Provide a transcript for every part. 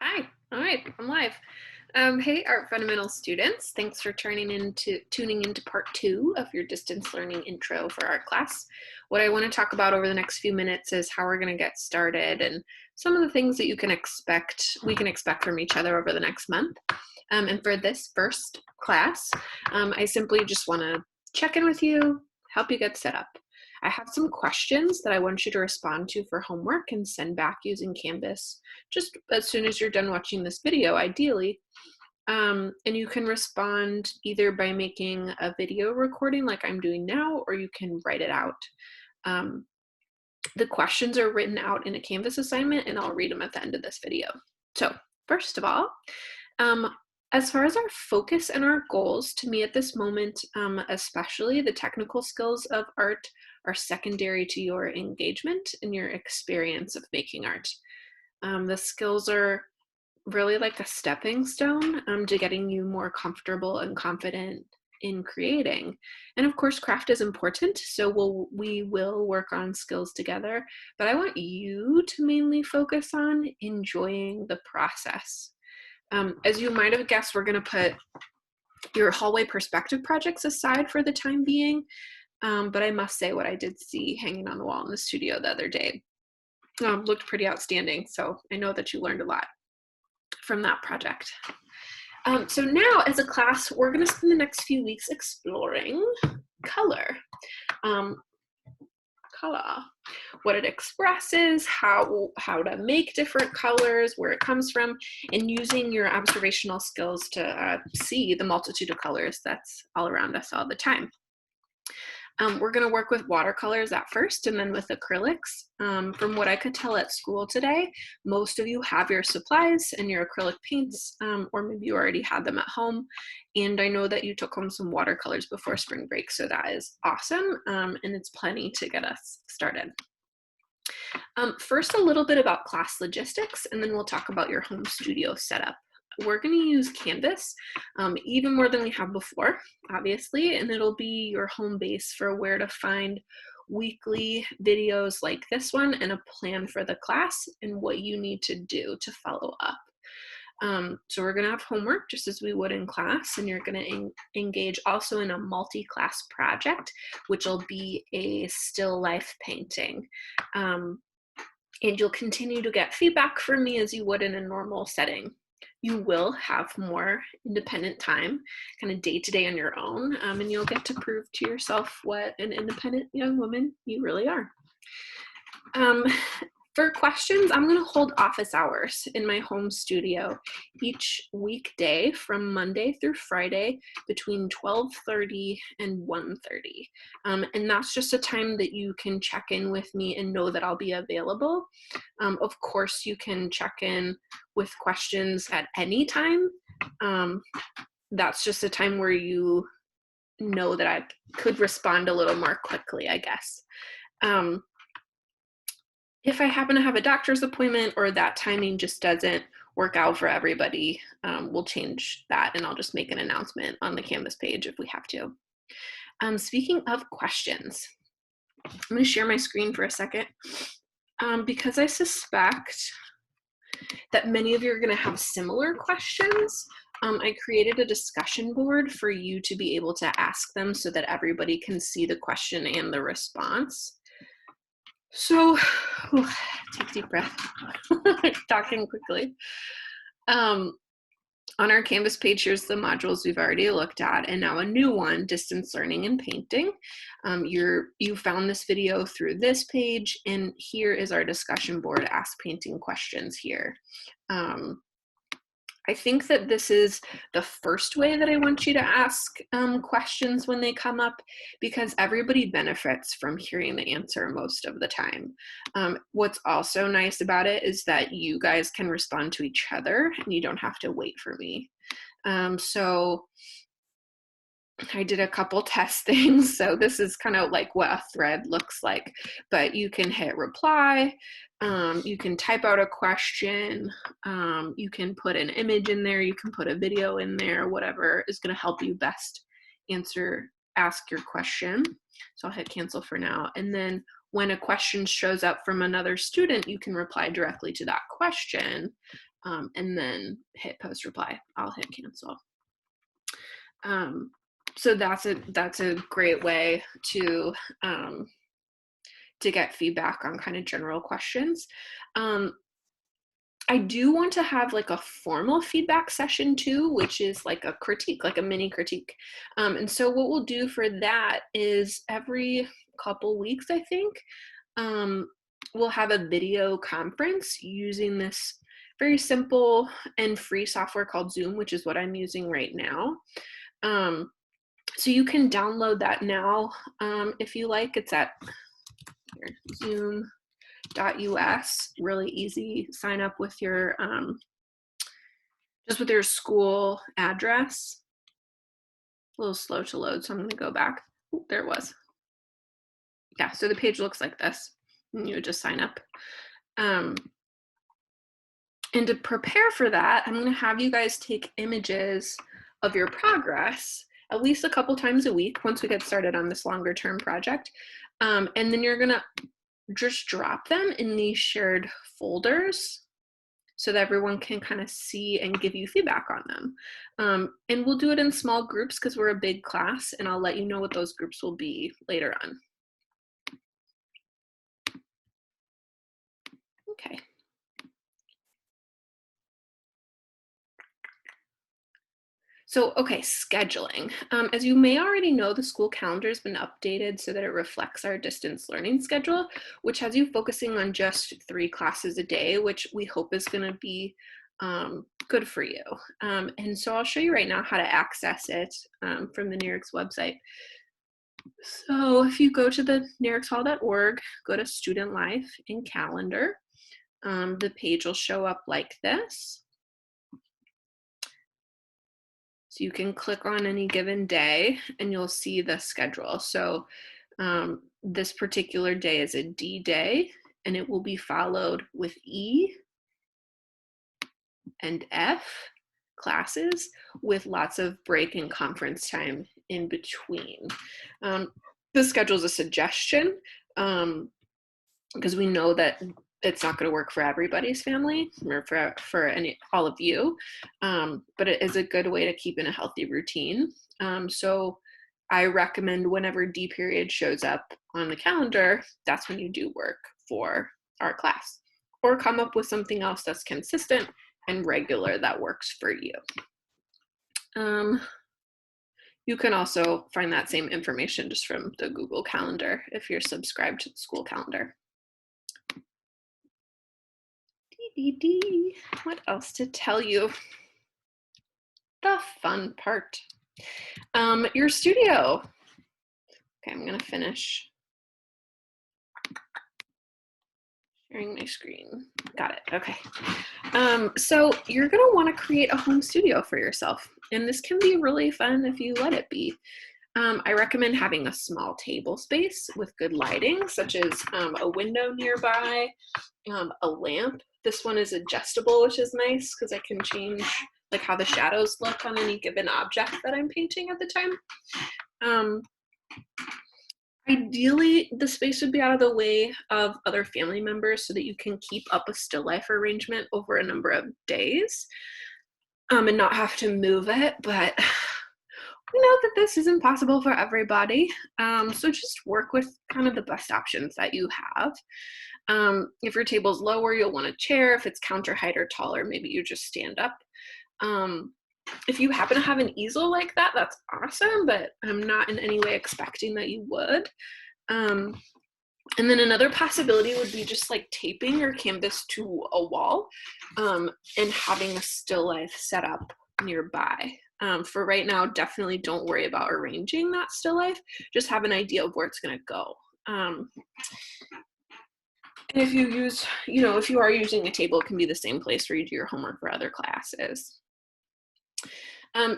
Hi. All right, I'm live. Hey, Art Fundamental students. Thanks for tuning into part 2 of your distance learning intro for art class. What I want to talk about over the next few minutes is how we're going to get started and some of the things that we can expect from each other over the next month. And for this first class, I simply just want to check in with you, help you get set up. I have some questions that I want you to respond to for homework and send back using Canvas just as soon as you're done watching this video, ideally. And you can respond either by making a video recording like I'm doing now, or you can write it out. The questions are written out in a Canvas assignment, and I'll read them at the end of this video. So first of all, as far as our focus and our goals, to me at this moment, especially the technical skills of art are secondary to your engagement and your experience of making art. The skills are really like a stepping stone to getting you more comfortable and confident in creating. And of course, craft is important, so we will work on skills together, but I want you to mainly focus on enjoying the process. As you might have guessed, we're going to put your hallway perspective projects aside for the time being, but I must say what I did see hanging on the wall in the studio the other day looked pretty outstanding, so I know that you learned a lot from that project. So now as a class, we're going to spend the next few weeks exploring color. What it expresses, how to make different colors, where it comes from, and using your observational skills to see the multitude of colors that's all around us all the time. We're going to work with watercolors at first and then with acrylics. From what I could tell at school today, most of you have your supplies and your acrylic paints, or maybe you already had them at home. And I know that you took home some watercolors before spring break, so that is awesome, and it's plenty to get us started. First, a little bit about class logistics, and then we'll talk about your home studio setup. We're going to use Canvas even more than we have before, obviously, and it'll be your home base for where to find weekly videos like this one and a plan for the class and what you need to do to follow up. So we're going to have homework just as we would in class, and you're going to engage also in a multi-class project, which will be a still life painting. And you'll continue to get feedback from me as you would in a normal setting. You will have more independent time, kind of day-to-day on your own, and you'll get to prove to yourself what an independent young woman you really are. For questions, I'm going to hold office hours in my home studio each weekday from Monday through Friday between 12:30 and 1:30. And that's just a time that you can check in with me and know that I'll be available. Of course, you can check in with questions at any time. That's just a time where you know that I could respond a little more quickly, I guess. If I happen to have a doctor's appointment or that timing just doesn't work out for everybody, we'll change that and I'll just make an announcement on the Canvas page if we have to. Speaking of questions, I'm going to share my screen for a second because I suspect that many of you are going to have similar questions. I created a discussion board for you to be able to ask them so that everybody can see the question and the response. So, take a deep breath, talking quickly. On our Canvas page, here's the modules we've already looked at, and now a new one, distance learning and painting. You found this video through this page, and here is our discussion board, ask painting questions here. I think that this is the first way that I want you to ask questions when they come up, because everybody benefits from hearing the answer most of the time. What's also nice about it is that you guys can respond to each other and you don't have to wait for me. So I did a couple test things. So this is kind of like what a thread looks like, but you can hit reply. You can type out a question. You can put an image in there. You can put a video in there, whatever is going to help you best ask your question. So I'll hit cancel for now. And then when a question shows up from another student, you can reply directly to that question. and then hit post reply. I'll hit cancel. So that's a great way to get feedback on kind of general questions. I do want to have like a formal feedback session too, which is like a critique, like a mini critique. And so what we'll do for that is every couple weeks, I think, we'll have a video conference using this very simple and free software called Zoom, which is what I'm using right now. So you can download that now if you like. It's at Zoom.us. Really easy. Sign up with your just with your school address. A little slow to load, so I'm going to go back. Ooh, there it was. Yeah, so the page looks like this. And you would just sign up. And to prepare for that, I'm going to have you guys take images of your progress at least a couple times a week once we get started on this longer term project. And then you're going to just drop them in these shared folders so that everyone can kind of see and give you feedback on them. And we'll do it in small groups because we're a big class, and I'll let you know what those groups will be later on. Okay. So, okay, scheduling. As you may already know, the school calendar has been updated so that it reflects our distance learning schedule, which has you focusing on just 3 classes a day, which we hope is going to be good for you. And so I'll show you right now how to access it from the NARICS website. So if you go to the naricshall.org, go to Student Life and Calendar, the page will show up like this. So you can click on any given day and you'll see the schedule. So this particular day is a D day, and it will be followed with E and F classes with lots of break and conference time in between. The schedule is a suggestion because we know that it's not going to work for everybody's family or for all of you, but it is a good way to keep in a healthy routine. So I recommend whenever D period shows up on the calendar, that's when you do work for our class, or come up with something else that's consistent and regular that works for you. You can also find that same information just from the Google Calendar if you're subscribed to the school calendar. What else to tell you? The fun part. Your studio. Okay, I'm gonna finish sharing my screen. Got it, okay. So you're gonna wanna create a home studio for yourself, and this can be really fun if you let it be. I recommend having a small table space with good lighting, such as a window nearby, a lamp. This one is adjustable, which is nice because I can change like how the shadows look on any given object that I'm painting at the time. Ideally, the space would be out of the way of other family members so that you can keep up a still life arrangement over a number of days and not have to move it, but we know that this isn't possible for everybody. So just work with kind of the best options that you have. If your table's lower, you'll want a chair. If it's counter height or taller, maybe you just stand up. If you happen to have an easel like that, that's awesome, but I'm not in any way expecting that you would. And then another possibility would be just like taping your canvas to a wall and having a still life set up nearby. For right now, definitely don't worry about arranging that still life. Just have an idea of where it's going to go. And if you use, if you are using a table, it can be the same place where you do your homework for other classes.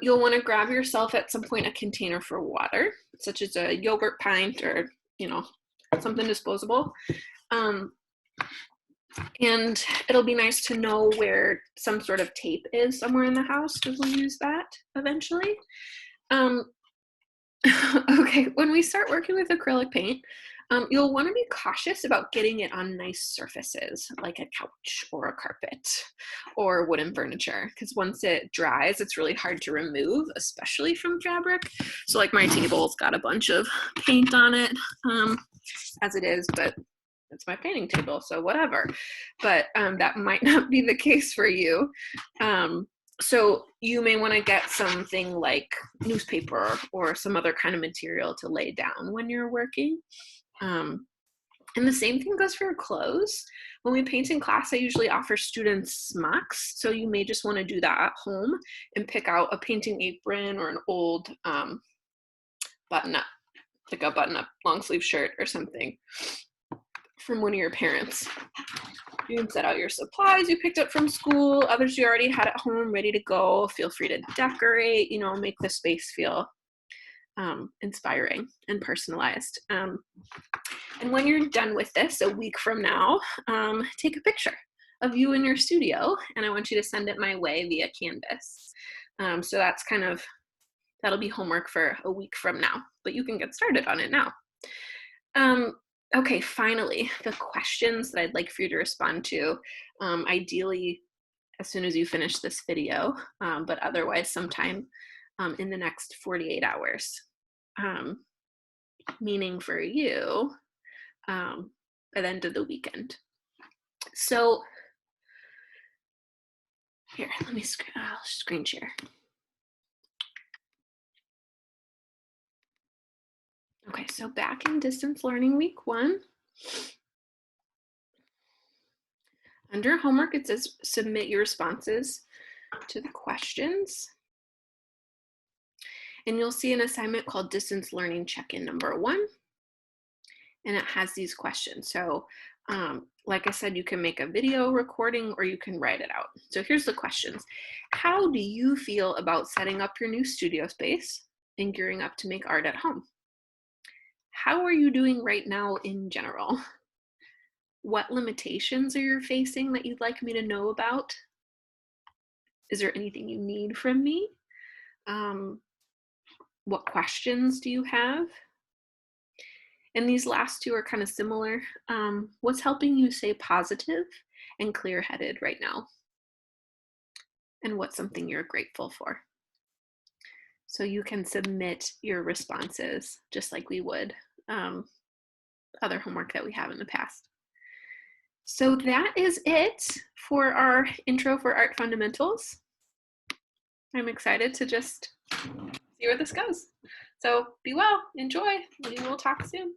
You'll want to grab yourself at some point a container for water, such as a yogurt pint or, something disposable. And it'll be nice to know where some sort of tape is somewhere in the house, because we'll use that eventually. Okay, when we start working with acrylic paint, You'll want to be cautious about getting it on nice surfaces like a couch or a carpet or wooden furniture, because once it dries, it's really hard to remove, especially from fabric. So like my table's got a bunch of paint on it as it is, but it's my painting table, so whatever. But that might not be the case for you. So you may want to get something like newspaper or some other kind of material to lay down when you're working. And the same thing goes for your clothes. When we paint in class, I usually offer students smocks. So you may just want to do that at home and pick out a painting apron or an old button-up, like a button-up long sleeve shirt or something from one of your parents. You can set out your supplies you picked up from school, others you already had at home ready to go. Feel free to decorate, make the space feel inspiring and personalized. And when you're done with this, a week from now, take a picture of you in your studio, and I want you to send it my way via Canvas. So that's that'll be homework for a week from now, but you can get started on it now. Okay, finally, the questions that I'd like for you to respond to, ideally as soon as you finish this video, but otherwise sometime in the next 48 hours. Meaning for you, by the end of the weekend. So here, let me screen share. Okay, so back in distance learning week 1, under homework, it says submit your responses to the questions. And you'll see an assignment called Distance Learning Check-in number 1. And it has these questions. So like I said, you can make a video recording or you can write it out. So here's the questions. How do you feel about setting up your new studio space and gearing up to make art at home? How are you doing right now in general? What limitations are you facing that you'd like me to know about? Is there anything you need from me? What questions do you have? And these last two are kind of similar. What's helping you stay positive and clear-headed right now? And what's something you're grateful for? So you can submit your responses just like we would other homework that we have in the past. So that is it for our Intro for Art Fundamentals. I'm excited to just see where this goes. So be well, enjoy, and we'll talk soon.